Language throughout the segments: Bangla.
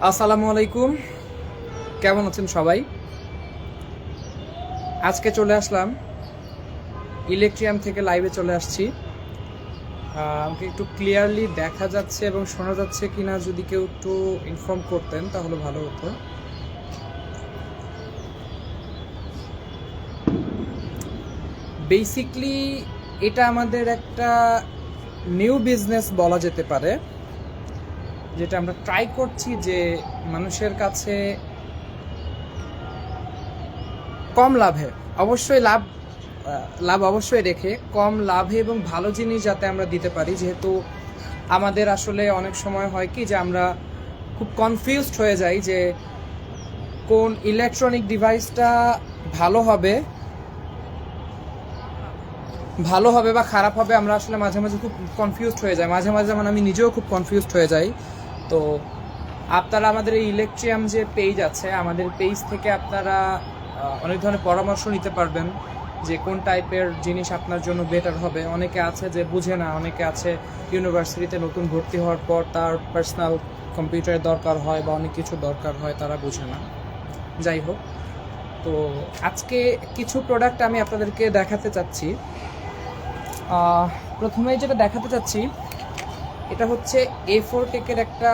আসসালামু আলাইকুম, কেমন আছেন সবাই? আজকে চলে আসলাম ইলেকট্রিয়াম থেকে, লাইভে চলে আসছি। আমাকে একটু ক্লিয়ারলি দেখা যাচ্ছে এবং শোনা যাচ্ছে কিনা যদি কেউ একটু ইনফর্ম করতেন তাহলে ভালো হতো। বেসিকলি এটা আমাদের একটা নিউ বিজনেস বলা যেতে পারে, যেটা আমরা ট্রাই করছি যে মানুষের কাছে কম লাভে, অবশ্যই লাভ অবশ্যই রেখে কম লাভে এবং ভালো জিনিস যাতে আমরা দিতে পারি। যেহেতু আমাদের আসলে অনেক সময় হয় কি যে আমরা খুব কনফিউজড হয়ে যাই যে কোন ইলেকট্রনিক ডিভাইসটা ভালো হবে বা খারাপ হবে। আমরা আসলে মাঝে মাঝে খুব কনফিউজড হয়ে যাই, মাঝে মাঝে মানে আমি নিজেও খুব কনফিউজড হয়ে যাই। তো আপনারা আমাদের এই ইলেকট্রিয়াম যে পেজ আছে, আমাদের পেজ থেকে আপনারা অনেক ধরনের পরামর্শ নিতে পারবেন যে কোন টাইপের জিনিস আপনার জন্য বেটার হবে। অনেকে আছে যে বুঝে না, অনেকে আছে ইউনিভার্সিটিতে নতুন ভর্তি হওয়ার পর তার পার্সোনাল কম্পিউটারের দরকার হয় বা অনেক কিছু দরকার হয়, তারা বুঝে না। যাই হোক, তো আজকে কিছু প্রোডাক্ট আমি আপনাদেরকে দেখাতে চাচ্ছি। প্রথমেই যেটা দেখাতে চাচ্ছি এটা হচ্ছে A4 টেকের একটা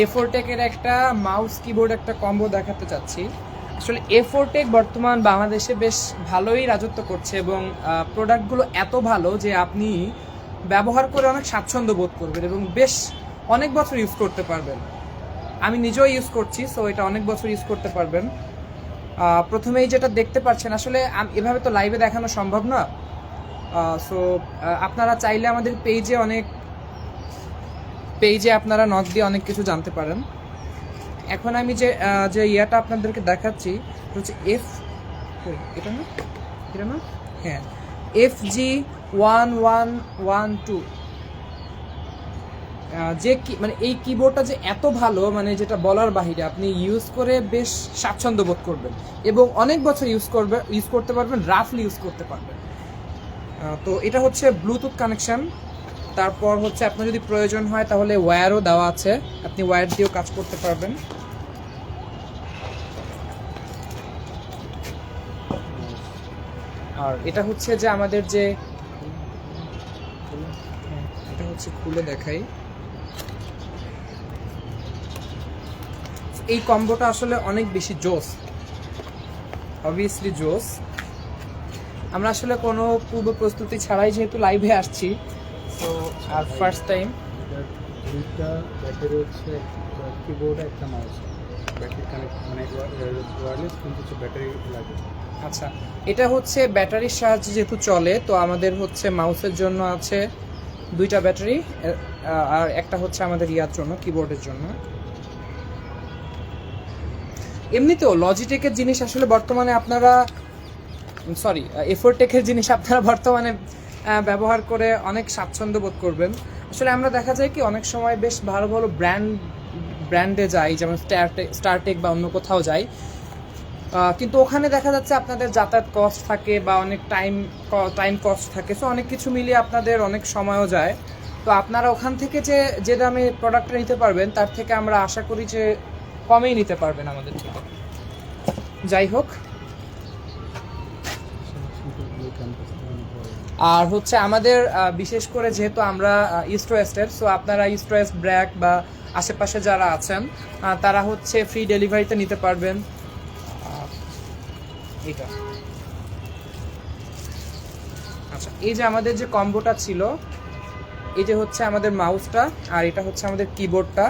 A4 টেকের একটা মাউস কিবোর্ড একটা কম্বো দেখাতে চাচ্ছি। আসলে A4 টেক বর্তমান বাংলাদেশে বেশ ভালোই রাজত্ব করছে এবং প্রোডাক্টগুলো এত ভালো যে আপনি ব্যবহার করে অনেক স্বাচ্ছন্দ্য বোধ করবেন এবং বেশ অনেক বছর ইউজ করতে পারবেন। আমি নিজেও ইউজ করছি, সো এটা অনেক বছর ইউজ করতে পারবেন। প্রথমেই যেটা দেখতে পাচ্ছেন, আসলে এভাবে তো লাইভে দেখানো সম্ভব না। সো আপনারা চাইলে আমাদের পেজে আপনারা নক দিয়ে অনেক কিছু জানতে পারেন। এখন আমি যে ইয়াটা আপনাদেরকে দেখাচ্ছি হচ্ছে এটা না হ্যাঁ, FG1112। যে মানে এই কিবোর্ডটা যে এত ভালো, মানে যেটা বলার বাহিরে, আপনি ইউজ করে বেশ স্বাচ্ছন্দ্য বোধ করবেন এবং অনেক বছর ইউজ করতে পারবেন, রাফলি ইউজ করতে পারবেন। তো এটা হচ্ছে ব্লুটুথ কানেকশন। তারপর হচ্ছে আপনার যদি প্রয়োজন হয় তাহলে ওয়্যারও দেওয়া আছে, আপনি ওয়্যার দিয়েও কাজ করতে পারবেন। আর এটা হচ্ছে যে আমাদের যে এটা হচ্ছে খুলে দেখাই, এই কম্বোটা আসলে অনেক বেশি জোস, অবভিয়াসলি জোস। আমরা আসলে কোনো পূর্ব প্রস্তুতি ছাড়াই যেহেতু লাইভে আসছি, তো আর ফার্স্ট টাইম দুইটা ব্যাটারি হচ্ছে, কিবোর্ড একটা মাউস, ব্যাটারি কানেক্ট মানে ওয়্যারলেস, কিন্তু হচ্ছে ব্যাটারি লাগে। আচ্ছা, এটা হচ্ছে ব্যাটারির সাহায্যে যেহেতু চলে, তো আমাদের হচ্ছে মাউসের জন্য আছে দুইটা ব্যাটারি, আর একটা হচ্ছে আমাদের ইয়ার জন্য, কিবোর্ডের জন্য। এমনিতেও লজিটেকের জিনিস আসলে বর্তমানে আপনারা A4 টেকের জিনিস আপনারা বর্তমানে ব্যবহার করে অনেক স্বাচ্ছন্দ্য বোধ করবেন। আসলে আমরা দেখা যায় কি অনেক সময় বেশ ভালো ভালো ব্র্যান্ডে যাই, যেমন স্টারটেক বা অন্য কোথাও যাই, কিন্তু ওখানে দেখা যাচ্ছে আপনাদের যাতায়াত কস্ট থাকে বা অনেক টাইম কস্ট থাকে, সো অনেক কিছু মিলিয়ে আপনাদের অনেক সময়ও যায়। তো আপনারা ওখান থেকে যে দামে প্রোডাক্টটা নিতে পারবেন তার থেকে আমরা আশা করি যে কমেই নিতে পারবেন আমাদের থেকে। যাই হোক, আর হচ্ছে আমাদের বিশেষ করে যেহেতু আমরা ইস্ট ওয়েস্টের, সো আপনারা ইস্ট ওয়েস্ট ব্র্যাক বা আশেপাশে যারা আছেন তারা হচ্ছে ফ্রি ডেলিভারিতে নিতে পারবেন। এটা আচ্ছা, এই যে আমাদের যে কম্বোটা ছিল, এই যে হচ্ছে আমাদের মাউসটা, আর এটা হচ্ছে আমাদের কিবোর্ডটা,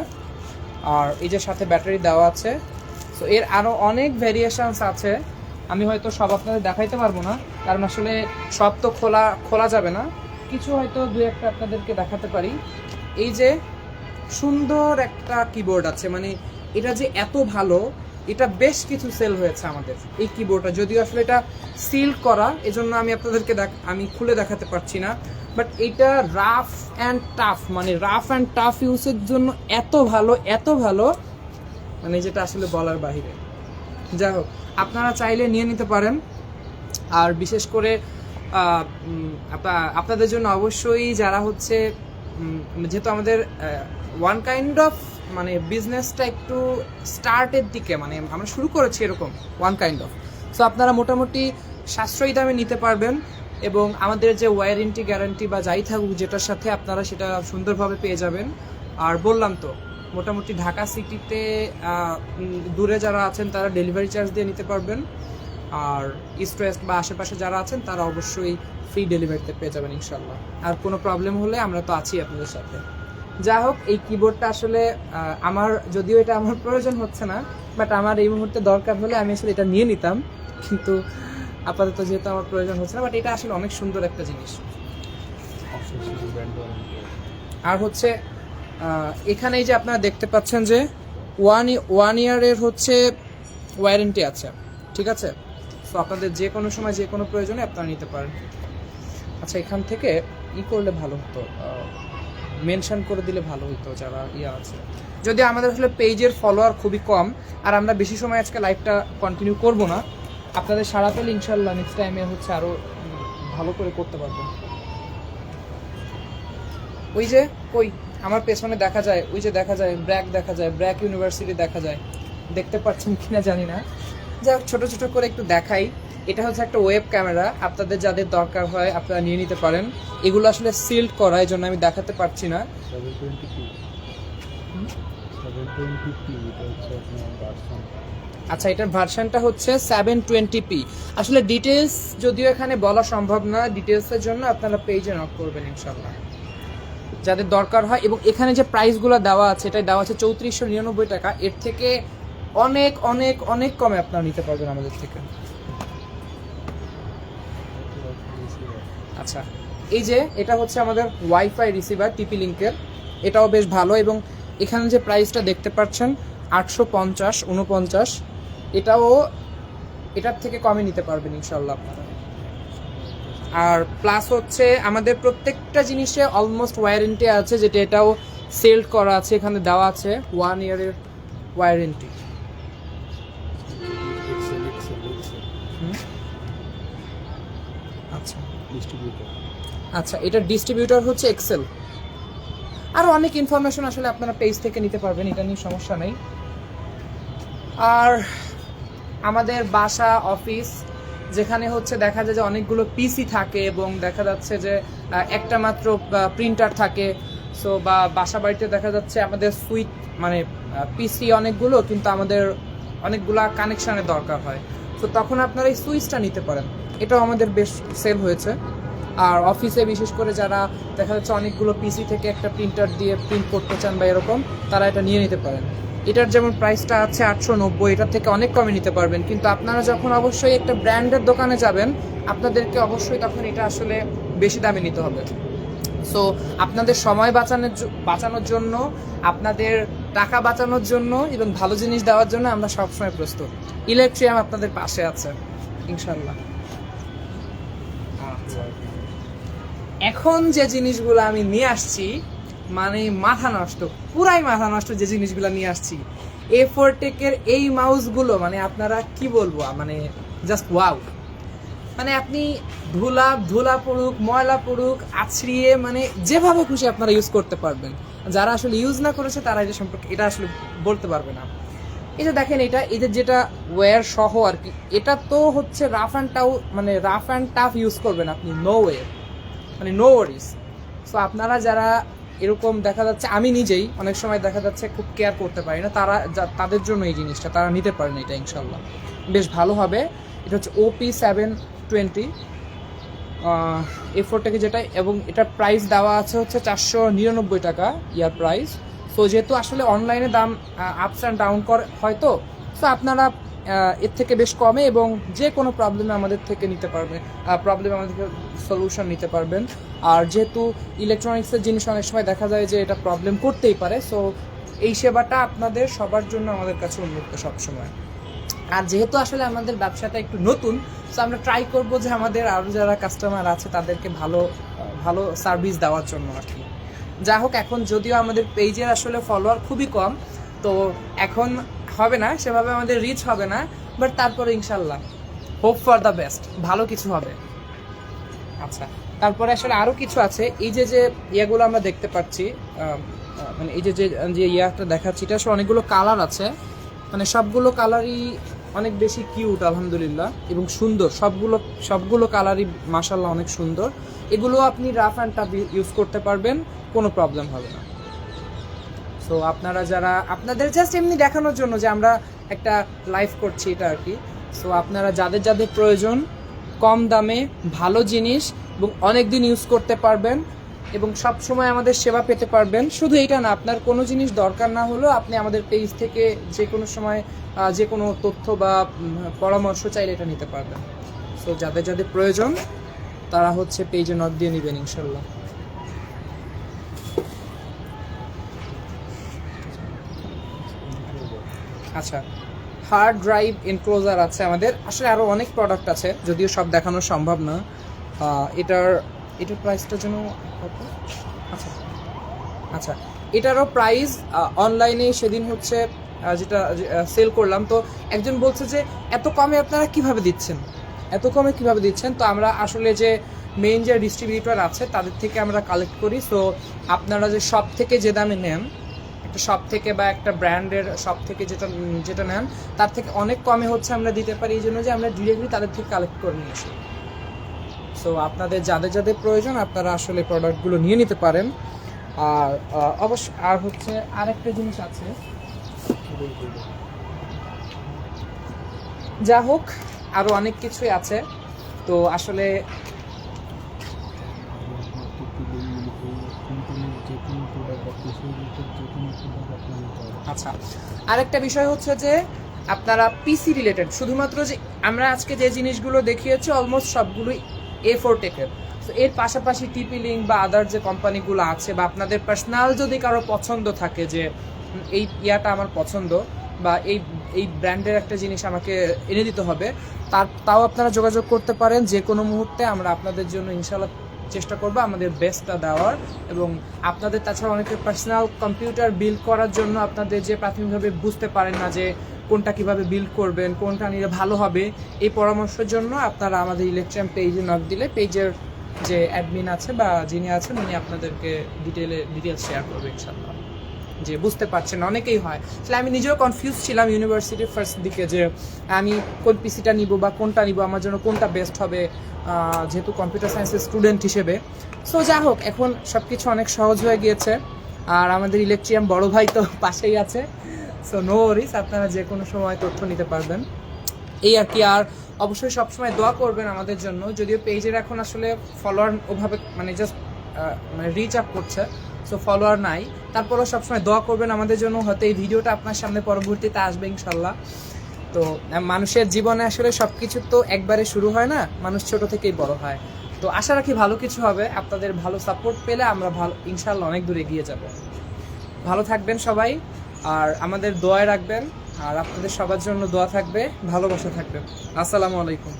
আর এই যে সাথে ব্যাটারি দেওয়া আছে। সো এর আরও অনেক ভেরিয়েশনস আছে, আমি হয়তো সব আপনাদের দেখাইতে পারবো না, কারণ আসলে সব তো খোলা যাবে না, কিছু হয়তো দু একটা আপনাদেরকে দেখাতে পারি। এই যে সুন্দর একটা কিবোর্ড আছে, মানে এটা যে এত ভালো, এটা বেশ কিছু সেল হয়েছে আমাদের এই কিবোর্ডটা, যদিও আসলে এটা সিল করা, এজন্য আমি আপনাদেরকে আমি খুলে দেখাতে পারছি না। বাট এটা রাফ অ্যান্ড টাফ ইউজের জন্য এত ভালো, মানে যেটা আসলে বলার বাহিরে। যাই হোক, আপনারা চাইলে নিয়ে নিতে পারেন। আর বিশেষ করে আপনাদের জন্য অবশ্যই যারা হচ্ছে যেহেতু আমাদের ওয়ান কাইন্ড অফ মানে বিজনেসটা একটু স্টার্টের দিকে, মানে আমরা শুরু করেছি এরকম ওয়ান কাইন্ড অফ, সো আপনারা মোটামুটি সাশ্রয়ী দামে নিতে পারবেন এবং আমাদের যে ওয়ারেন্টি গ্যারান্টি বা যাই থাকুক যেটার সাথে আপনারা সেটা সুন্দরভাবে পেয়ে যাবেন। আর বললাম তো মোটামুটি ঢাকা সিটিতে দূরে যারা আছেন তারা ডেলিভারি চার্জ দিয়ে নিতে পারবেন, আর ইস্ট ওয়েস্ট বা আশেপাশে যারা আছেন তারা অবশ্যই ফ্রি ডেলিভারিতে পেয়ে যাবেন ইনশাল্লাহ। আর কোনো প্রবলেম হলে আমরা তো আছি আপনাদের সাথে। যা হোক, এই কিবোর্ডটা আসলে আমার, যদিও এটা আমার প্রয়োজন হচ্ছে না, বাট আমার এই মুহূর্তে দরকার হলে আমি আসলে এটা নিয়ে নিতাম, কিন্তু আপাতত যেহেতু আমার প্রয়োজন হচ্ছে না। বাট এটা আসলে অনেক সুন্দর একটা জিনিস। আর হচ্ছে এখানেই যে আপনারা দেখতে পাচ্ছেন যে ওয়ান ইয়ারের হচ্ছে ওয়ারেন্টি আছে, ঠিক আছে? সো আপনাদের যে কোনো সময় যে কোনো প্রয়োজনে আপনারা নিতে পারেন। আচ্ছা, এখান থেকে করলে ভালো হতো, মেনশন করে দিলে ভালো হতো যারা আছে। যদি আমাদের আসলে পেজের ফলোয়ার খুবই কম আর আমরা বেশি সময় আজকে লাইভটা কন্টিনিউ করব না, আপনাদের সারা পেলে ইনশাল্লাহ নেক্সট টাইমে হচ্ছে আরও ভালো করে করতে পারবো। ওই যে আমার পেছনে দেখা যায়, ওই যে দেখা যায় ব্র্যাক, দেখা যায় ব্র্যাক ইউনিভার্সিটি দেখা যায়, দেখতে পাচ্ছেন কিনা জানি না। যাই হোক, ছোটো ছোটো করে একটু দেখাই। এটা হচ্ছে একটা ওয়েব ক্যামেরা, আপনাদের যাদের দরকার হয় আপনারা নিয়ে নিতে পারেন। এগুলো আসলে সিল্ড করা, এই জন্য আমি দেখাতে পারছি না। আচ্ছা, এটার ভার্সনটা হচ্ছে 720p। আসলে ডিটেলস যদিও এখানে বলা সম্ভব না, ডিটেলসের জন্য আপনারা পেজে নক করবেন ইনশাল্লাহ যাদের দরকার হয়। এবং এখানে যে প্রাইসগুলো দেওয়া আছে, এটাই দেওয়া আছে 3499 টাকা। এর থেকে অনেক অনেক অনেক কমে আপনারা নিতে পারবেন আমাদের থেকে। আচ্ছা, এই যে এটা হচ্ছে আমাদের ওয়াইফাই রিসিভার টিপি লিঙ্কের, এটাও বেশ ভালো। এবং এখানে যে প্রাইসটা দেখতে পাচ্ছেন 850-49, এটার থেকে কমে নিতে পারবেন ইনশাল্লাহ আপনারা। আর প্লাস হচ্ছে আমাদের প্রত্যেকটা জিনিসে অলমোস্ট ওয়ারেন্টি আছে, যেটা এটাও সেল করা আছে, এখানে দেওয়া আছে 1 ইয়ারের ওয়ারেন্টি। আচ্ছা আচ্ছা, এটার ডিস্ট্রিবিউটর হচ্ছে এক্সেল। আরও অনেক ইনফরমেশন আসলে আপনারা পেজ থেকে নিতে পারবেন, এটা নিয়ে সমস্যা নেই। আর আমাদের বাসা অফিস যেখানে হচ্ছে দেখা যায় যে অনেকগুলো পিসি থাকে এবং দেখা যাচ্ছে যে একটা মাত্র প্রিন্টার থাকে, সো বা বাসা বাড়িতে দেখা যাচ্ছে আমাদের সুইচ মানে পিসি অনেকগুলো, কিন্তু আমাদের অনেকগুলা কানেকশানের দরকার হয়, তো তখন আপনারা এই সুইচটা নিতে পারেন। এটাও আমাদের বেশ সেল হয়েছে। আর অফিসে বিশেষ করে যারা দেখা যাচ্ছে অনেকগুলো পিসি থেকে একটা প্রিন্টার দিয়ে প্রিন্ট করতে চান বা এরকম, তারা এটা নিয়ে নিতে পারেন। এটার যেমন প্রাইসটা আছে 890, এটার থেকে অনেক কমে নিতে পারবেন। কিন্তু আপনারা যখন অবশ্যই একটা ব্র্যান্ডের দোকানে যাবেন, আপনাদেরকে অবশ্যই তখন এটা আসলে বেশি দামে নিতে হবে। সো আপনাদের সময় বাঁচানোর জন্য, আপনাদের টাকা বাঁচানোর জন্য এবং ভালো জিনিস দেওয়ার জন্য আমরা সবসময় প্রস্তুত। ইলেকট্রিয়াম আপনাদের পাশে আছে ইনশাল্লাহ। এখন যে জিনিসগুলো আমি নিয়ে আসছি, মানে মাথা নষ্ট, পুরাই মাথা নষ্ট যে জিনিসগুলো নিয়ে আসছি। A4টেকের এই মাউসগুলো মানে আপনারা কি বলবো, মানে জাস্ট ওয়াও। মানে আপনি ধুলা পড়ুক, ময়লা পড়ুক, আছড়িয়ে মানে যেভাবে খুশি আপনারা ইউজ করতে পারবেন। যারা আসলে ইউজ না করেছে তারা এটা সম্পর্কে এটা আসলে বলতে পারবে না। এই যে দেখেন, এটা এদের যেটা ওয়্যার সহ আর কি, এটা তো হচ্ছে রাফ অ্যান্ড টাফ ইউজ করবেন আপনি, নো ওয়ে, মানে নো ওয়ারিস। সো আপনারা যারা এরকম দেখা যাচ্ছে, আমি নিজেই অনেক সময় দেখা যাচ্ছে খুব কেয়ার করতে পারি না, তাদের জন্য এই জিনিসটা তারা নিতে পারেন। এটা ইনশাল্লাহ বেশ ভালো হবে। এটা হচ্ছে OP720 A4টেকে যেটা, এবং এটার প্রাইস দেওয়া আছে হচ্ছে 499 টাকা ইয়ার প্রাইস। সো যেহেতু আসলে অনলাইনে দাম আপস অ্যান্ড ডাউন হয়তো, সো আপনারা এর থেকে বেশ কমে এবং যে কোনো প্রবলেমে আমাদের থেকে নিতে পারবেন, আমাদের সলিউশন নিতে পারবেন। আর যেহেতু ইলেকট্রনিক্সের জিনিস অনেক সময় দেখা যায় যে এটা প্রবলেম করতেই পারে, সো এই সেবাটা আপনাদের সবার জন্য আমাদের কাছে উন্মুক্ত সবসময়। আর যেহেতু আসলে আমাদের ব্যবসাটা একটু নতুন, সো আমরা ট্রাই করব যে আমাদের আরও যারা কাস্টমার আছে তাদেরকে ভালো সার্ভিস দেওয়ার জন্য আর কি। যা হোক, এখন যদিও আমাদের পেজের আসলে ফলোয়ার খুবই কম, তো এখন হবে না সেভাবে, আমাদের রিচ হবে না, বাট তারপরে ইনশাল্লাহ হোপ ফর দ্য বেস্ট, ভালো কিছু হবে। আচ্ছা, তারপরে আসলে আরও কিছু আছে। এই যে যে ইয়েগুলো আমরা দেখতে পাচ্ছি, মানে এই যে যে যে ইয়াটা দেখাচ্ছি, এটা আসলে অনেকগুলো কালার আছে, মানে সবগুলো কালারই অনেক বেশি কিউট আলহামদুলিল্লাহ, এবং সুন্দর। সবগুলো কালারই মাশাআল্লাহ অনেক সুন্দর। এগুলো আপনি রাফ অ্যান্ড টাফ ইউজ করতে পারবেন, কোনো প্রবলেম হবে না। সো আপনারা যারা, আপনাদের জাস্ট এমনি দেখানোর জন্য যে আমরা একটা লাইভ করছি এটা আর কি। সো আপনারা যাদের যাদের প্রয়োজন, কম দামে ভালো জিনিস এবং অনেক দিন ইউজ করতে পারবেন এবং সব সময় আমাদের সেবা পেতে পারবেন। শুধু এইটা না, আপনার কোনো জিনিস দরকার না হলেও আপনি আমাদের পেজ থেকে যে কোনো সময় যে কোনো তথ্য বা পরামর্শ চাইলে এটা নিতে পারবেন। সো যাদের যাদের প্রয়োজন তারা হচ্ছে পেজে নক দিয়ে নেবেন ইনশাল্লাহ। আচ্ছা, হার্ড ড্রাইভ এনক্লোজার আছে আমাদের। আসলে আরও অনেক প্রোডাক্ট আছে, যদিও সব দেখানো সম্ভব না। এটার প্রাইসটা যেন কত? আচ্ছা আচ্ছা, এটারও প্রাইস অনলাইনে সেদিন হচ্ছে যেটা সেল করলাম, তো একজন বলছে যে এত কমে আপনারা কিভাবে দিচ্ছেন, এত কমে কিভাবে দিচ্ছেন। তো আমরা আসলে যে মেইন যে ডিস্ট্রিবিউটর আছে তাদের থেকে আমরা কালেক্ট করি। সো আপনারা যে শপ থেকে যে দামে নেন, একটা শপ থেকে বা একটা ব্র্যান্ডের শপ থেকে যেটা নেন, তার থেকে অনেক কমে হচ্ছে আমরা দিতে পারি, এই জন্য যে আমরা ডিরেক্টলি তাদের থেকে কালেক্ট করে নিয়ে আসি। সো আপনাদের যাদের যাদের প্রয়োজন আপনারা আসলে প্রোডাক্টগুলো নিয়ে নিতে পারেন। আর অবশ্য আর হচ্ছে আরেকটা জিনিস আছে, যা হোক আরও অনেক কিছুই আছে। তো আসলে আচ্ছা, আরেকটা বিষয় হচ্ছে যে আপনারা পিসি রিলেটেড, শুধুমাত্র যে আমরা আজকে যে জিনিসগুলো দেখিয়েছি অলমোস্ট সবগুলোই A4 টেকের। তো এর পাশাপাশি টিপি লিঙ্ক বা আদার যে কোম্পানিগুলো আছে, বা আপনাদের পার্সোনাল যদি কারো পছন্দ থাকে যে এই ইয়াটা আমার পছন্দ বা এই ব্র্যান্ডের একটা জিনিস আমাকে এনে দিতে হবে, তাও আপনারা যোগাযোগ করতে পারেন যে কোনো মুহূর্তে। আমরা আপনাদের জন্য ইনশাআল্লাহ চেষ্টা করবো আমাদের বেস্টটা দেওয়ার। এবং আপনাদের তাছাড়া অনেকের পার্সোনাল কম্পিউটার বিল্ড করার জন্য আপনাদের যে প্রাথমিকভাবে বুঝতে পারেন না যে কোনটা কিভাবে বিল্ড করবেন, কোনটা নিলে ভালো হবে, এই পরামর্শের জন্য আপনারা আমাদের ইলেকট্রিয়াম পেজে নক দিলে পেজের যে অ্যাডমিন আছে বা যিনি আছেন উনি আপনাদেরকে ডিটেলস শেয়ার করবে ইনশাআল্লাহ। যে বুঝতে পারছেন, অনেকেই হয় আসলে, আমি নিজেও কনফিউজ ছিলাম ইউনিভার্সিটির ফার্স্ট দিকে যে আমি কোন পিসিটা নিব বা কোনটা নিব, আমার জন্য কোনটা বেস্ট হবে যেহেতু কম্পিউটার সায়েন্সের স্টুডেন্ট হিসেবে। সো যা হোক, এখন সব কিছু অনেক সহজ হয়ে গিয়েছে, আর আমাদের ইলেকট্রিয়াম বড় ভাই তো পাশেই আছে। সো নো ওয়ারিস, আপনারা যে কোনো সময় তথ্য নিতে পারবেন, এই আর কি। আর অবশ্যই সবসময় দোয়া করবেন আমাদের জন্য, যদিও পেজের এখন আসলে ফলোয়ার ওভাবে মানে জাস্ট মানে রিচ আপ করছে, সো ফলোয়ার নাই, তারপরেও সবসময় দোয়া করবেন আমাদের জন্য। হয়তো এই ভিডিওটা আপনার সামনে পরবর্তীতে আসবে ইনশাল্লাহ। তো মানুষের জীবনে আসলে সব কিছু তো একবারে শুরু হয় না, মানুষ ছোট থেকেই বড় হয়। তো আশা রাখি ভালো কিছু হবে, আপনাদের ভালো সাপোর্ট পেলে আমরা ভালো ইনশাল্লাহ অনেক দূর এগিয়ে যাব। ভালো থাকবেন সবাই, আর আমাদের দোয়ায় রাখবেন, আর আপনাদের সবার জন্য দোয়া থাকবে, ভালোবাসা থাকবে। আসসালামু আলাইকুম।